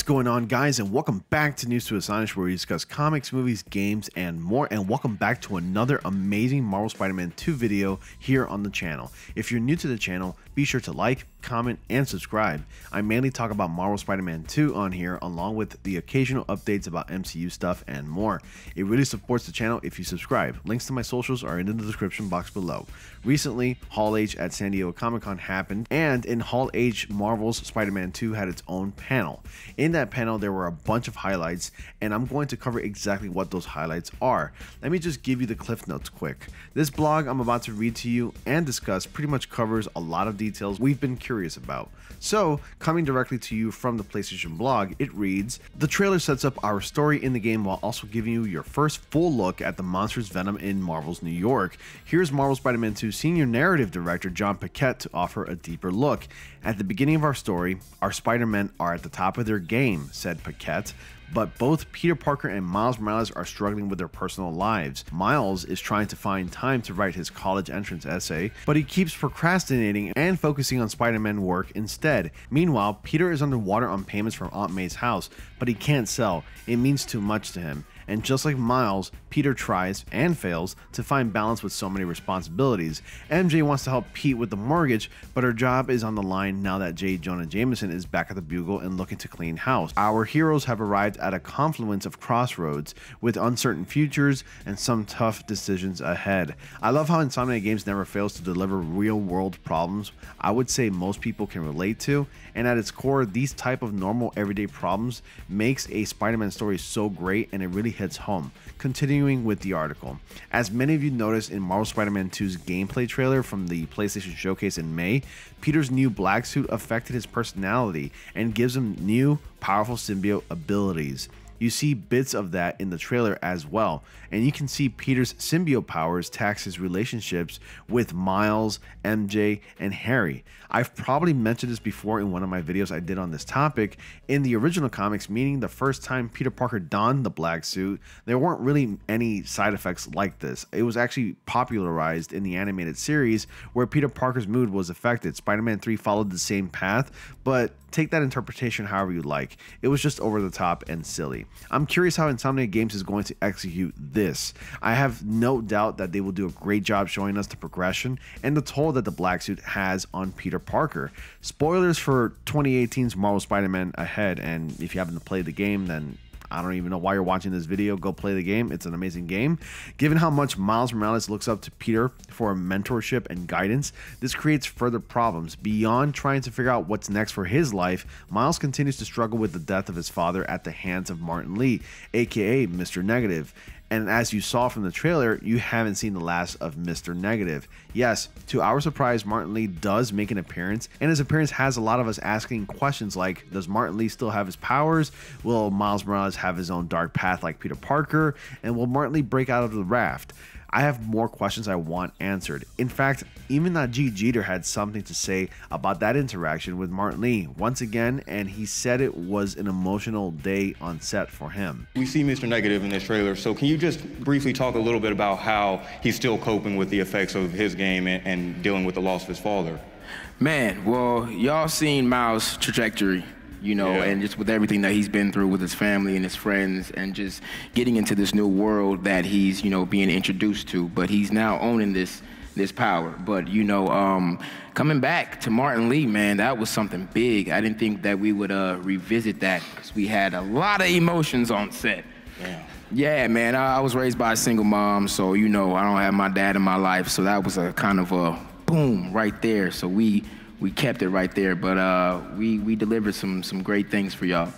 going on, guys, and welcome back to News to Astonish, where we discuss comics, movies, games, and more. And welcome back to another amazing Marvel Spider-Man 2 video here on the channel. If you're new to the channel, be sure to like, comment, and subscribe. I mainly talk about Marvel Spider-Man 2 on here, along with the occasional updates about MCU stuff and more. It really supports the channel if you subscribe. Links to my socials are in the description box below. Recently, Hall H at San Diego Comic-Con happened, and in Hall H, Marvel's Spider-Man 2 had its own panel. In that panel, there were a bunch of highlights, and I'm going to cover exactly what those highlights are. Let me just give you the cliff notes quick. This blog I'm about to read to you and discuss pretty much covers a lot of details we've been curious about. So, coming directly to you from the PlayStation blog, it reads, the trailer sets up our story in the game while also giving you your first full look at the monster's venom in Marvel's New York. Here's Marvel Spider-Man 2 senior narrative director John Paquette to offer a deeper look. At the beginning of our story, our Spider-Men are at the top of their game, said Paquette, but both Peter Parker and Miles Morales are struggling with their personal lives. Miles is trying to find time to write his college entrance essay, but he keeps procrastinating and focusing on Spider-Man work instead. Meanwhile, Peter is underwater on payments from Aunt May's house, but he can't sell. It means too much to him. And just like Miles, Peter tries and fails to find balance with so many responsibilities. MJ wants to help Pete with the mortgage, but her job is on the line now that J. Jonah Jameson is back at the Bugle and looking to clean house. Our heroes have arrived at a confluence of crossroads with uncertain futures and some tough decisions ahead. I love how Insomniac Games never fails to deliver real-world problems I would say most people can relate to, and at its core, these type of normal everyday problems makes a Spider-Man story so great, and it really hits home. Continuing with the article. As many of you noticed in Marvel Spider-Man 2's gameplay trailer from the PlayStation Showcase in May, Peter's new black suit affected his personality and gives him new, powerful symbiote abilities. You see bits of that in the trailer as well, and you can see Peter's symbiote powers tax his relationships with Miles, MJ, and Harry. I've probably mentioned this before in one of my videos I did on this topic. In the original comics, meaning the first time Peter Parker donned the black suit, there weren't really any side effects like this. It was actually popularized in the animated series where Peter Parker's mood was affected. Spider-Man 3 followed the same path, but take that interpretation however you like. It was just over the top and silly. I'm curious how Insomniac Games is going to execute this. I have no doubt that they will do a great job showing us the progression and the toll that the black suit has on Peter Parker. Spoilers for 2018's Marvel Spider-Man ahead, and if you haven't played the game, then I don't even know why you're watching this video. Go play the game. It's an amazing game. Given how much Miles Morales looks up to Peter for mentorship and guidance, this creates further problems. Beyond trying to figure out what's next for his life, Miles continues to struggle with the death of his father at the hands of Martin Lee, aka Mr. Negative. And as you saw from the trailer, you haven't seen the last of Mr. Negative. Yes, to our surprise, Martin Lee does make an appearance, and his appearance has a lot of us asking questions like, does Martin Lee still have his powers? Will Miles Morales have his own dark path like Peter Parker? And will Martin Lee break out of the raft? I have more questions I want answered. In fact, even Najee Jeter had something to say about that interaction with Martin Lee once again, and he said it was an emotional day on set for him. We see Mr. Negative in this trailer, so can you just briefly talk a little bit about how he's still coping with the effects of his game and dealing with the loss of his father? Man, well, y'all seen Miles' trajectory, you know, and just with everything that he's been through with his family and his friends and just getting into this new world that he's, you know, being introduced to. But he's now owning this power. But, you know, coming back to Martin Lee, man, that was something big. I didn't think that we would revisit that because we had a lot of emotions on set. Yeah, man, I was raised by a single mom, so, you know, I don't have my dad in my life. So that was a kind of a boom right there. So we kept it right there, but we delivered some great things for y'all.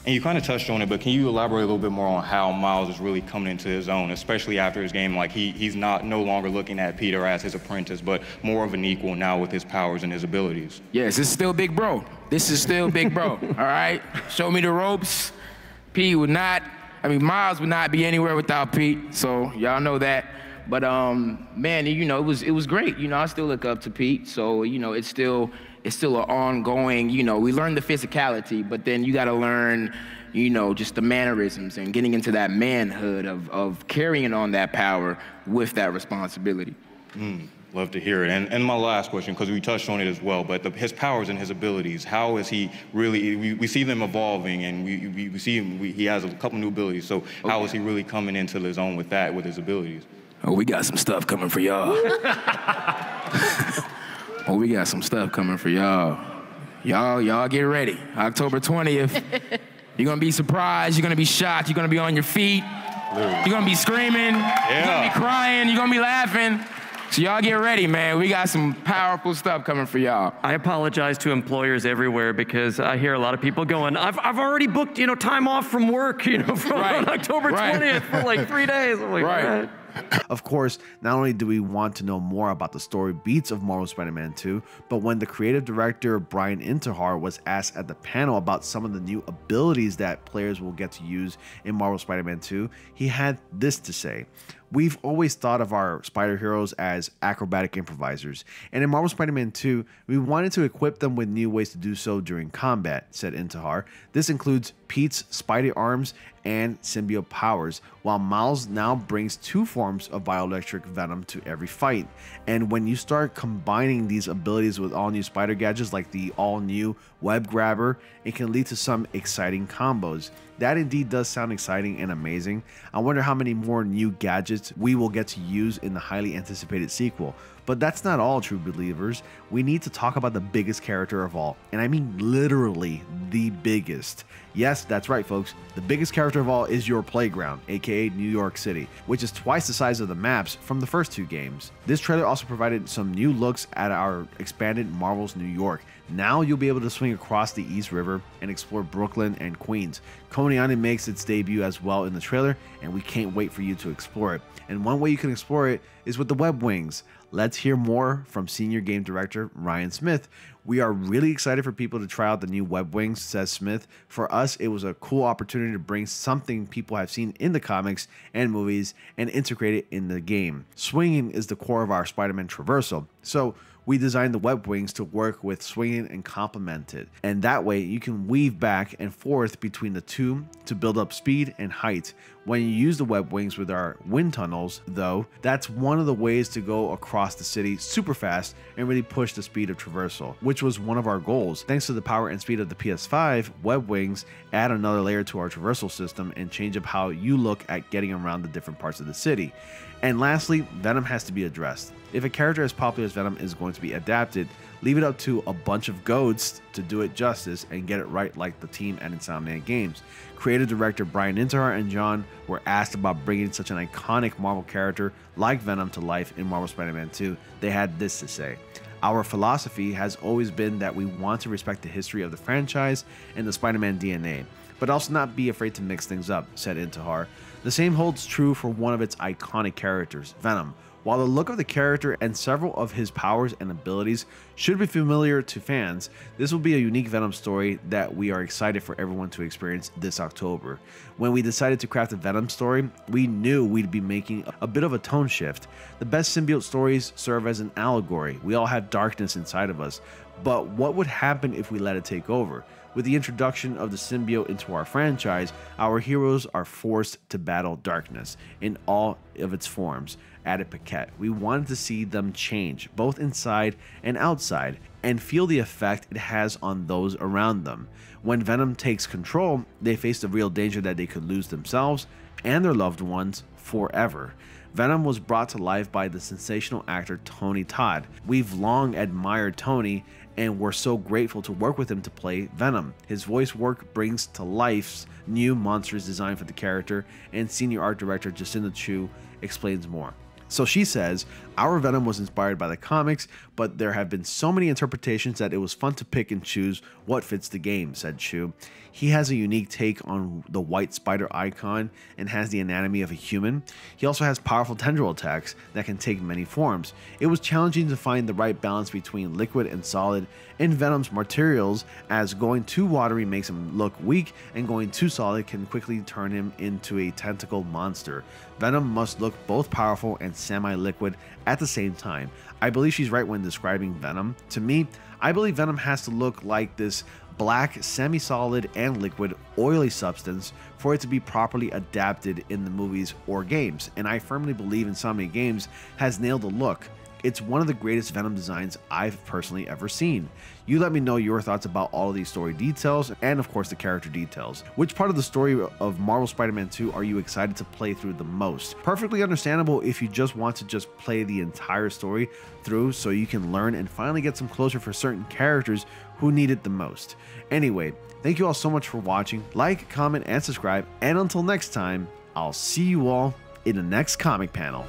And you kind of touched on it, but can you elaborate a little bit more on how Miles is really coming into his own, especially after his game? Like he's no longer looking at Peter as his apprentice, but more of an equal now with his powers and his abilities. Yes, this is still big bro. This is still big bro, all right? Show me the ropes. Miles would not be anywhere without Pete, so y'all know that. But man, you know, it was great. You know, I still look up to Pete, so you know, it's still an ongoing. You know, we learn the physicality, but then you got to learn, you know, just the mannerisms and getting into that manhood of carrying on that power with that responsibility. Love to hear it. And my last question, because we touched on it as well, but his powers and his abilities, how is he really, we see them evolving, and we see him, he has a couple new abilities, so how is he really coming into his own with that, with his abilities? Oh, we got some stuff coming for y'all. Oh, we got some stuff coming for y'all. Y'all get ready. October 20th. You're gonna be surprised, you're gonna be shocked, you're gonna be on your feet, you're gonna be screaming, you're gonna be crying, you're gonna be laughing. So y'all get ready, man. We got some powerful stuff coming for y'all. I apologize to employers everywhere because I hear a lot of people going, I've already booked, time off from work, from on October 20th for like 3 days. I'm like, right. Of course, not only do we want to know more about the story beats of Marvel Spider-Man 2, but when the creative director Brian Intihar was asked at the panel about some of the new abilities that players will get to use in Marvel Spider-Man 2, he had this to say. We've always thought of our spider heroes as acrobatic improvisers, and in Marvel Spider-Man 2, we wanted to equip them with new ways to do so during combat, said Intihar. This includes Pete's Spidey arms and symbiote powers, while Miles now brings 2 forms of bioelectric venom to every fight. And when you start combining these abilities with all new spider gadgets like the all-new web grabber, it can lead to some exciting combos. That indeed does sound exciting and amazing. I wonder how many more new gadgets we will get to use in the highly anticipated sequel. But that's not all, true believers. We need to talk about the biggest character of all, and I mean literally the biggest. Yes, that's right, folks. The biggest character of all is your playground, aka New York City, which is twice the size of the maps from the first 2 games. This trailer also provided some new looks at our expanded Marvel's New York. Now you'll be able to swing across the East River and explore Brooklyn and Queens. Coney Island makes its debut as well in the trailer, and we can't wait for you to explore it. And one way you can explore it is with the web wings. Let's hear more from Senior Game Director Ryan Smith. We are really excited for people to try out the new web wings, says Smith. For us, it was a cool opportunity to bring something people have seen in the comics and movies and integrate it in the game. Swinging is the core of our Spider-Man traversal, so we designed the web wings to work with swinging and complement it. And that way you can weave back and forth between the two to build up speed and height. When you use the web wings with our wind tunnels, though, that's one of the ways to go across the city super fast and really push the speed of traversal, which was one of our goals. Thanks to the power and speed of the PS5, web wings add another layer to our traversal system and change up how you look at getting around the different parts of the city. And lastly, Venom has to be addressed. If a character as popular as Venom is going to be adapted, leave it up to a bunch of goats to do it justice and get it right like the team at Insomniac Games. Creative director Brian Intihar and John were asked about bringing such an iconic Marvel character like Venom to life in Marvel Spider-Man 2. They had this to say. Our philosophy has always been that we want to respect the history of the franchise and the Spider-Man DNA, but also not be afraid to mix things up, said Intihar. The same holds true for one of its iconic characters, Venom. While the look of the character and several of his powers and abilities should be familiar to fans, this will be a unique Venom story that we are excited for everyone to experience this October. When we decided to craft a Venom story, we knew we'd be making a bit of a tone shift. The best symbiote stories serve as an allegory. We all have darkness inside of us, but what would happen if we let it take over? With the introduction of the symbiote into our franchise, our heroes are forced to battle darkness in all of its forms. Added Paquette. We wanted to see them change, both inside and outside, and feel the effect it has on those around them. When Venom takes control, they face the real danger that they could lose themselves and their loved ones forever. Venom was brought to life by the sensational actor Tony Todd. We've long admired Tony, and we're so grateful to work with him to play Venom. His voice work brings to life new monsters designed for the character, and senior art director Jacinda Chu explains more. So she says, our Venom was inspired by the comics, but there have been so many interpretations that it was fun to pick and choose what fits the game, said Chu. He has a unique take on the white spider icon and has the anatomy of a human. He also has powerful tendril attacks that can take many forms. It was challenging to find the right balance between liquid and solid in Venom's materials, as going too watery makes him look weak and going too solid can quickly turn him into a tentacled monster. Venom must look both powerful and semi-liquid at the same time. I believe she's right when describing Venom. To me, I believe Venom has to look like this black, semi-solid and liquid oily substance for it to be properly adapted in the movies or games, and I firmly believe Insomniac Games has nailed the look. It's one of the greatest Venom designs I've personally ever seen. You let me know your thoughts about all of these story details and of course the character details. Which part of the story of Marvel Spider-Man 2 are you excited to play through the most? Perfectly understandable if you just want to just play the entire story through so you can learn and finally get some closure for certain characters who need it the most. Anyway, thank you all so much for watching. Like, comment, and subscribe. And until next time, I'll see you all in the next comic panel.